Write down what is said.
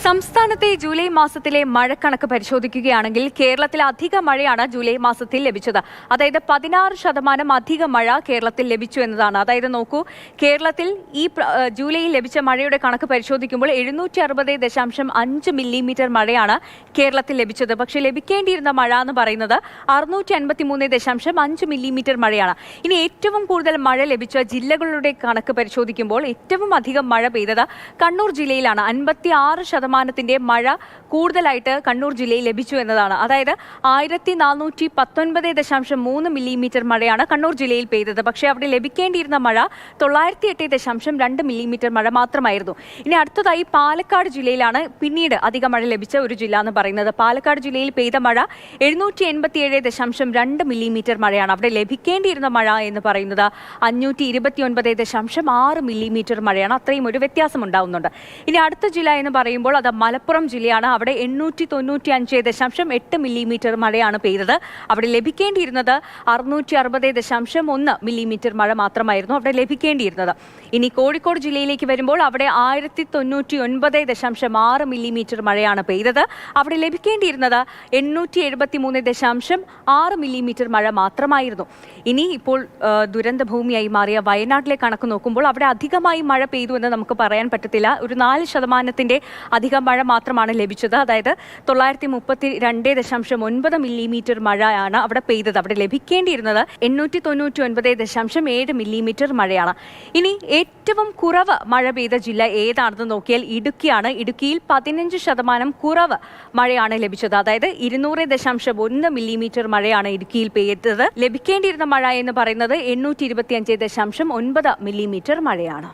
സംസ്ഥാനത്തെ ജൂലൈ മാസത്തിലെ മഴക്കണക്ക് പരിശോധിക്കുകയാണെങ്കിൽ കേരളത്തിൽ അധിക മഴയാണ് ജൂലൈ മാസത്തിൽ ലഭിച്ചത്. അതായത് 16% അധിക മഴ കേരളത്തിൽ ലഭിച്ചു എന്നതാണ്. അതായത് നോക്കൂ, കേരളത്തിൽ ഈ ജൂലൈയിൽ ലഭിച്ച മഴയുടെ കണക്ക് പരിശോധിക്കുമ്പോൾ 760.5 മില്ലിമീറ്റർ മഴയാണ് കേരളത്തിൽ ലഭിച്ചത്. പക്ഷേ ലഭിക്കേണ്ടിയിരുന്ന മഴ എന്ന് പറയുന്നത് 653.5 മില്ലിമീറ്റർ മഴയാണ്. ഇനി ഏറ്റവും കൂടുതൽ മഴ ലഭിച്ച ജില്ലകളുടെ കണക്ക് പരിശോധിക്കുമ്പോൾ ഏറ്റവും അധികം മഴ പെയ്തത് കണ്ണൂർ ജില്ലയിലാണ്. 56% മഴ കൂടുതലായിട്ട് കണ്ണൂർ ജില്ലയിൽ ലഭിച്ചു എന്നതാണ്. അതായത് 1419.3 മില്ലിമീറ്റർ മഴയാണ് കണ്ണൂർ ജില്ലയിൽ പെയ്തത്. പക്ഷേ അവിടെ ലഭിക്കേണ്ടിയിരുന്ന മഴ 908.2 മില്ലിമീറ്റർ മഴ മാത്രമായിരുന്നു. ഇനി അടുത്തതായി പാലക്കാട് ജില്ലയിലാണ് പിന്നീട് അധിക മഴ ലഭിച്ച ഒരു ജില്ല എന്ന് പറയുന്നത്. പാലക്കാട് ജില്ലയിൽ പെയ്ത മഴ 787.2 മില്ലിമീറ്റർ മഴയാണ്. അവിടെ ലഭിക്കേണ്ടിയിരുന്ന മഴ എന്ന് പറയുന്നത് 529.6 മില്ലിമീറ്റർ മഴയാണ്. അത്രയും ഒരു വ്യത്യാസം ഉണ്ടാവുന്നുണ്ട്. ഇനി അടുത്ത ജില്ല എന്ന് പറയുമ്പോൾ അത് മലപ്പുറം ജില്ലയാണ്. അവിടെ 895.8 മില്ലിമീറ്റർ മഴയാണ് പെയ്തത്. അവിടെ ലഭിക്കേണ്ടിയിരുന്നത് 660.1 മില്ലിമീറ്റർ മഴ മാത്രമായിരുന്നു അവിടെ ലഭിക്കേണ്ടിയിരുന്നത്. ഇനി കോഴിക്കോട് ജില്ലയിലേക്ക് വരുമ്പോൾ അവിടെ 1099.6 മില്ലിമീറ്റർ മഴയാണ് പെയ്തത്. അവിടെ ലഭിക്കേണ്ടിയിരുന്നത് 873.6 മില്ലിമീറ്റർ മഴ മാത്രമായിരുന്നു. ഇനി ഇപ്പോൾ ദുരന്ത ഭൂമിയായി മാറിയ വയനാട്ടിലെ കണക്ക് നോക്കുമ്പോൾ അവിടെ അധികമായി മഴ പെയ്തു എന്ന് നമുക്ക് പറയാൻ പറ്റത്തില്ല. ഒരു 4% അധികം മഴ മാത്രമാണ് ലഭിച്ചത്. അതായത് 932.9 മില്ലിമീറ്റർ മഴയാണ് അവിടെ പെയ്തത്. അവിടെ ലഭിക്കേണ്ടിയിരുന്നത് 899.7 മില്ലിമീറ്റർ മഴയാണ്. ഇനി ഏറ്റവും കുറവ് മഴ പെയ്ത ജില്ല ഏതാണെന്ന് നോക്കിയാൽ ഇടുക്കിയാണ്. ഇടുക്കിയിൽ 15% കുറവ് മഴയാണ് ലഭിച്ചത്. അതായത് 200.1 മില്ലിമീറ്റർ മഴയാണ് ഇടുക്കിയിൽ പെയ്തത്. ലഭിക്കേണ്ടിയിരുന്ന മഴ എന്ന് പറയുന്നത് 825.9 മില്ലിമീറ്റർ മഴയാണ്.